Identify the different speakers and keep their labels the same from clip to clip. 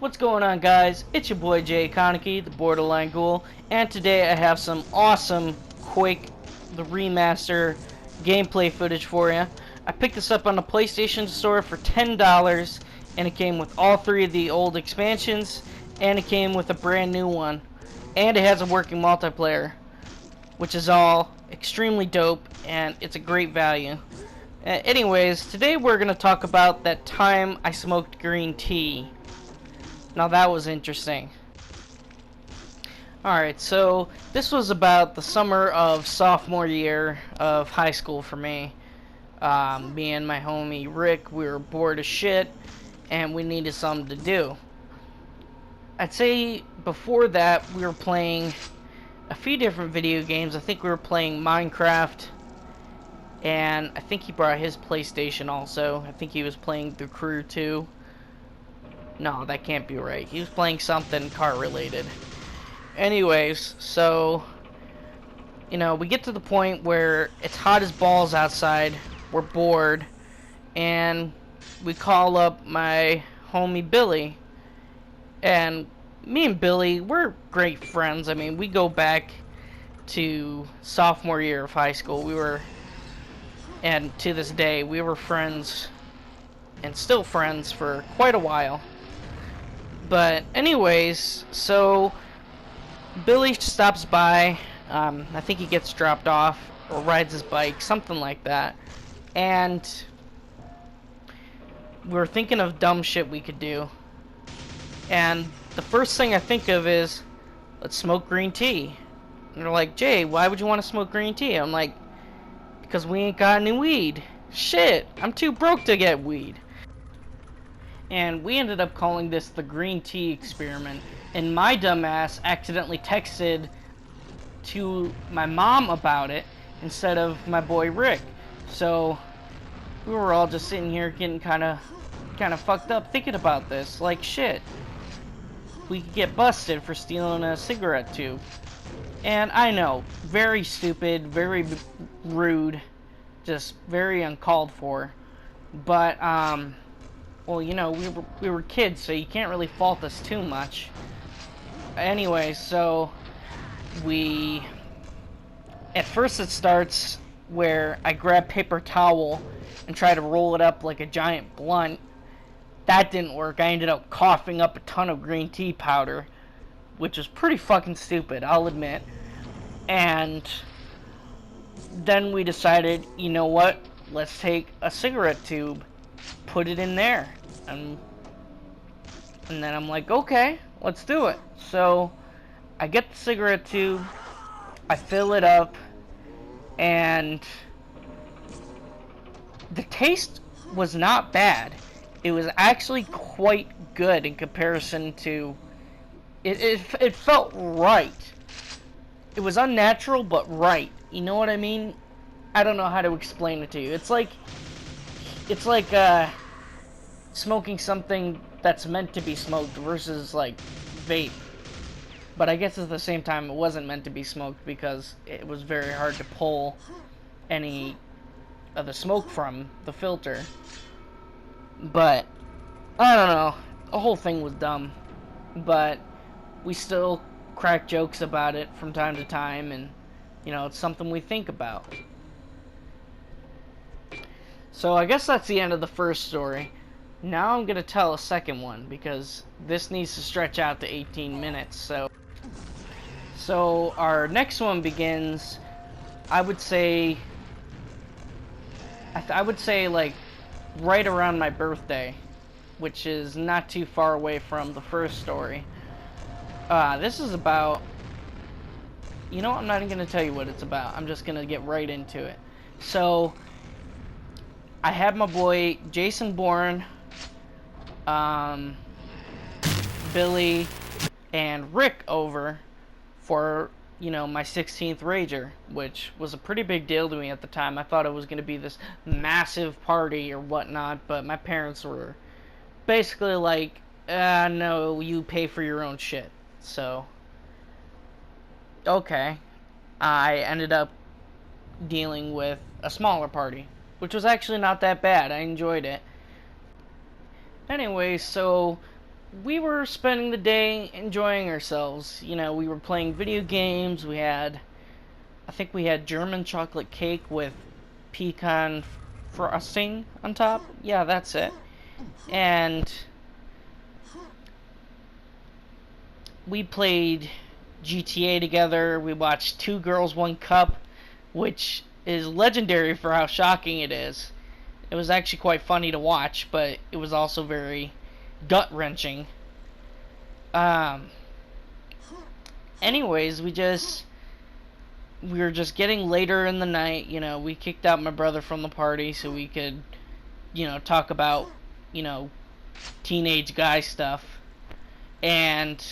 Speaker 1: What's going on, guys? It's your boy Jay Konecki, the Borderline Ghoul, and today I have some awesome Quake, the Remaster gameplay footage for you. I picked this up on the PlayStation Store for $10, and it came with all three of the old expansions, and it came with a brand new one, and it has a working multiplayer, which is all extremely dope, and it's a great value. Anyways, today we're going to talk about that time I smoked green tea. Now that was interesting. Alright, so this was about the summer of sophomore year of high school for me. Me and my homie Rick, we were bored as shit, and we needed something to do. I'd say before that we were playing a few different video games. I think we were playing Minecraft, and I think he brought his PlayStation also. I think he was playing The Crew 2. No, that can't be right. He was playing something car related. Anyways, so, you know, we get to the point where it's hot as balls outside, we're bored, and we call up my homie Billy. And me and Billy, we're great friends. I mean, we go back to sophomore year of high school. And to this day, we were friends, and still friends for quite a while. But anyways, so Billy stops by. I think he gets dropped off or rides his bike, something like that. And we're thinking of dumb shit we could do. And the first thing I think of is, let's smoke green tea. And they're like, Jay, why would you want to smoke green tea? I'm like, because we ain't got any weed. Shit, I'm too broke to get weed. And we ended up calling this the green tea experiment. And my dumbass accidentally texted to my mom about it instead of my boy Rick. So we were all just sitting here getting kind of fucked up thinking about this. Like, shit, we could get busted for stealing a cigarette tube. And I know, very stupid, very rude, just very uncalled for. But well, you know, we were kids, so you can't really fault us too much. Anyway, so at first it starts where I grab paper towel and try to roll it up like a giant blunt. That didn't work. I ended up coughing up a ton of green tea powder, which is pretty fucking stupid, I'll admit. And then we decided, you know what? Let's take a cigarette tube, put it in there, and then I'm like, okay, let's do it. So I get the cigarette tube, I fill it up, and the taste was not bad. It was actually quite good in comparison to it felt right. It was unnatural but right. You know what I mean? I don't know how to explain it to you. It's like smoking something that's meant to be smoked versus like vape. But I guess at the same time it wasn't meant to be smoked because it was very hard to pull any of the smoke from the filter. But I don't know. The whole thing was dumb. But we still crack jokes about it from time to time, and you know, it's something we think about. So I guess that's the end of the first story. Now I'm going to tell a second one, because this needs to stretch out to 18 minutes. So our next one begins, I would say like right around my birthday, which is not too far away from the first story. This is about, you know, I'm not even going to tell you what it's about. I'm just going to get right into it. So I had my boy Jason Bourne, Billy, and Rick over for, you know, my 16th Rager, which was a pretty big deal to me at the time. I thought it was going to be this massive party or whatnot, but my parents were basically like, no, you pay for your own shit. So, okay. I ended up dealing with a smaller party, which was actually not that bad. I enjoyed it. Anyway, so we were spending the day enjoying ourselves. You know, we were playing video games. I think we had German chocolate cake with pecan frosting on top. Yeah, that's it. And we played GTA together. We watched Two Girls, One Cup, which is legendary for how shocking it is. It was actually quite funny to watch, but it was also very gut-wrenching. Um, anyways, we were just getting later in the night. You know, we kicked out my brother from the party so we could, you know, talk about, you know, teenage guy stuff. And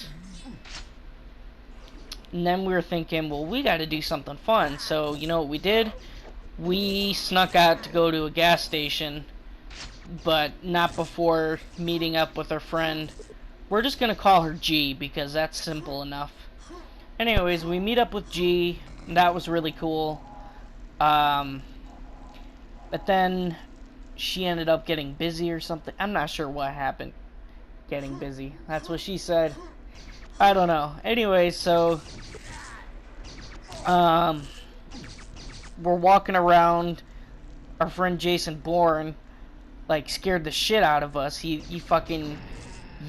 Speaker 1: then we were thinking, well, we got to do something fun. So, you know what we did? We snuck out to go to a gas station, but not before meeting up with our friend. We're just going to call her G because that's simple enough. Anyways, we meet up with G. That was really cool. But then she ended up getting busy or something. I'm not sure what happened. Getting busy. That's what she said. I don't know. Anyway, so we're walking around. Our friend Jason Bourne like scared the shit out of us. He fucking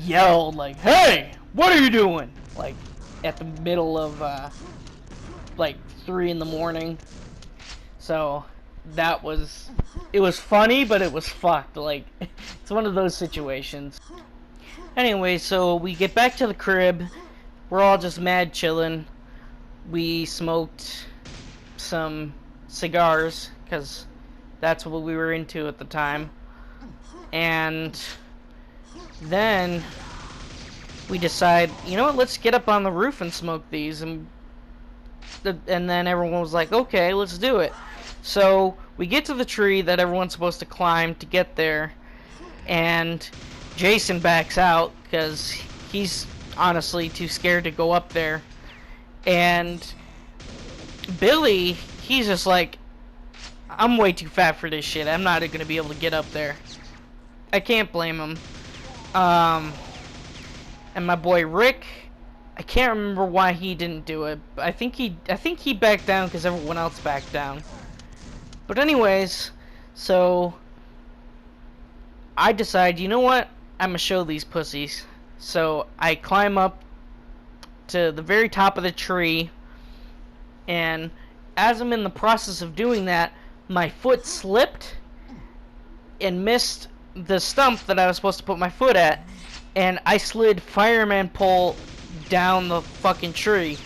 Speaker 1: yelled like, "Hey, what are you doing?" Like at the middle of like 3 in the morning. So it was funny, but it was fucked. Like it's one of those situations. Anyway, so we get back to the crib. We're all just mad chilling. We smoked some cigars because that's what we were into at the time. And then we decide, you know what, let's get up on the roof and smoke these. And then everyone was like, okay, let's do it. So we get to the tree that everyone's supposed to climb to get there. And Jason backs out because he's honestly too scared to go up there. And Billy, he's just like, I'm way too fat for this shit. I'm not going to be able to get up there. I can't blame him. And my boy Rick, I can't remember why he didn't do it. I think he backed down because everyone else backed down. But anyways, so I decide, you know what? I'm gonna show these pussies. So I climb up to the very top of the tree, and as I'm in the process of doing that, my foot slipped and missed the stump that I was supposed to put my foot at, and I slid fireman pole down the fucking tree.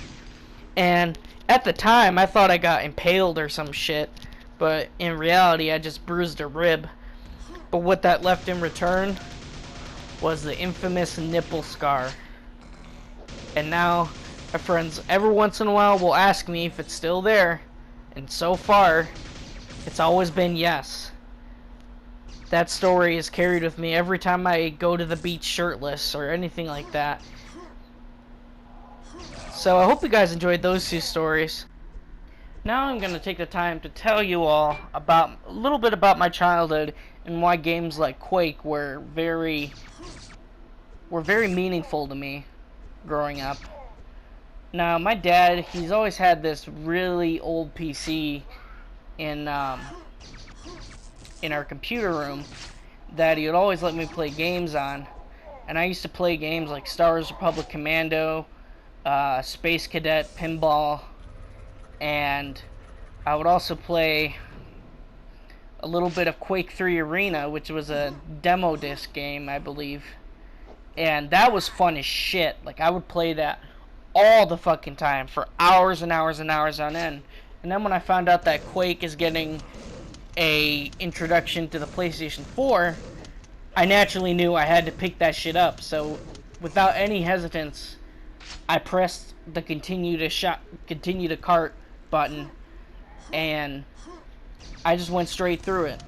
Speaker 1: And at the time, I thought I got impaled or some shit, but in reality, I just bruised a rib. But what that left in return was the infamous nipple scar. And now, my friends, every once in a while will ask me if it's still there. And so far, it's always been yes. That story is carried with me every time I go to the beach shirtless or anything like that. So I hope you guys enjoyed those two stories. Now I'm going to take the time to tell you all about a little bit about my childhood and why games like Quake were very meaningful to me growing up. Now, my dad, he's always had this really old PC in our computer room that he would always let me play games on. And I used to play games like Star Wars Republic Commando, Space Cadet, Pinball, and I would also play a little bit of Quake 3 Arena, which was a demo disc game, I believe. And that was fun as shit. Like, I would play that all the fucking time for hours and hours and hours on end. And then when I found out that Quake is getting a introduction to the PlayStation 4, I naturally knew I had to pick that shit up. So, without any hesitance, I pressed the continue to cart button, and I just went straight through it.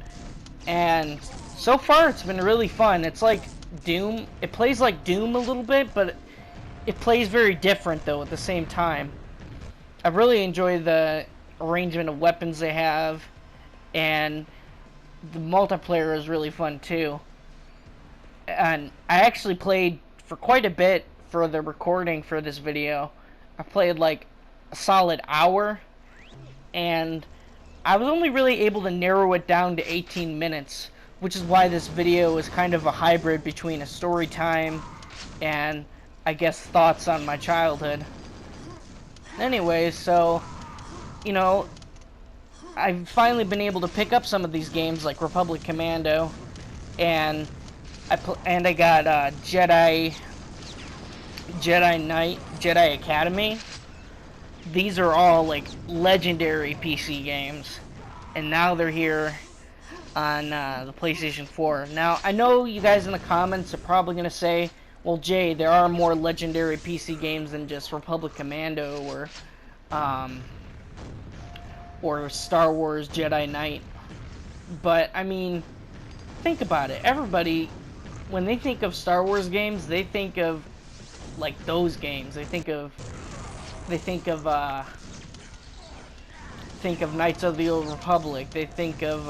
Speaker 1: And so far, it's been really fun. It's like Doom. It plays like Doom a little bit, but it plays very different, though, at the same time. I really enjoy the arrangement of weapons they have, and the multiplayer is really fun, too. And I actually played for quite a bit for the recording for this video. I played like a solid hour, and I was only really able to narrow it down to 18 minutes, which is why this video is kind of a hybrid between a story time and, I guess, thoughts on my childhood. Anyway, so, you know, I've finally been able to pick up some of these games like Republic Commando, and I got Jedi Knight, Jedi Academy. These are all like legendary PC games, and now they're here on the PlayStation 4. Now, I know you guys in the comments are probably going to say, well, Jay, there are more legendary PC games than just Republic Commando or Star Wars Jedi Knight. But, I mean, think about it. Everybody, when they think of Star Wars games, they think of, like, those games. They think of Knights of the Old Republic. They think of,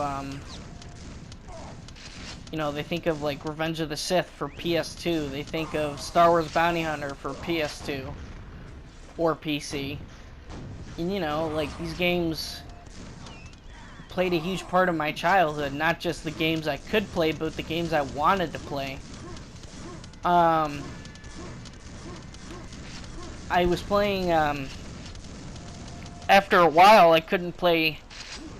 Speaker 1: they think of, like, Revenge of the Sith for PS2. They think of Star Wars Bounty Hunter for PS2 or PC. And, you know, like, these games played a huge part of my childhood. Not just the games I could play, but the games I wanted to play. I was playing, after a while, I couldn't play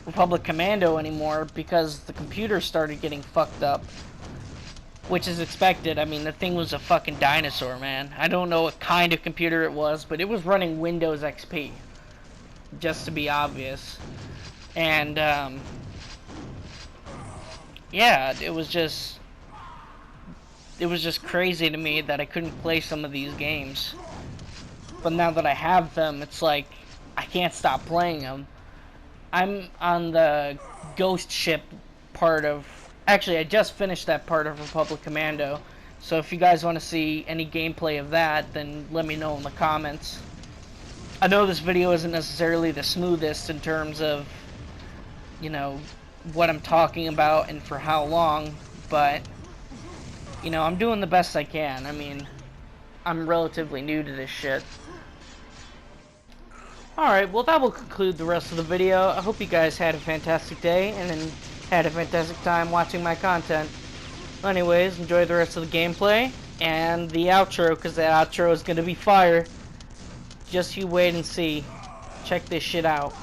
Speaker 1: Republic Commando anymore because the computer started getting fucked up. Which is expected. I mean, the thing was a fucking dinosaur, man. I don't know what kind of computer it was, but it was running Windows XP. Just to be obvious. And, yeah, it was just crazy to me that I couldn't play some of these games. But now that I have them, it's like, I can't stop playing them. I'm on the ghost ship part of... Actually, I just finished that part of Republic Commando. So if you guys want to see any gameplay of that, then let me know in the comments. I know this video isn't necessarily the smoothest in terms of, you know, what I'm talking about and for how long, but, you know, I'm doing the best I can. I mean, I'm relatively new to this shit. Alright, well, that will conclude the rest of the video. I hope you guys had a fantastic day and had a fantastic time watching my content. Anyways, enjoy the rest of the gameplay and the outro, because the outro is going to be fire. Just you wait and see. Check this shit out.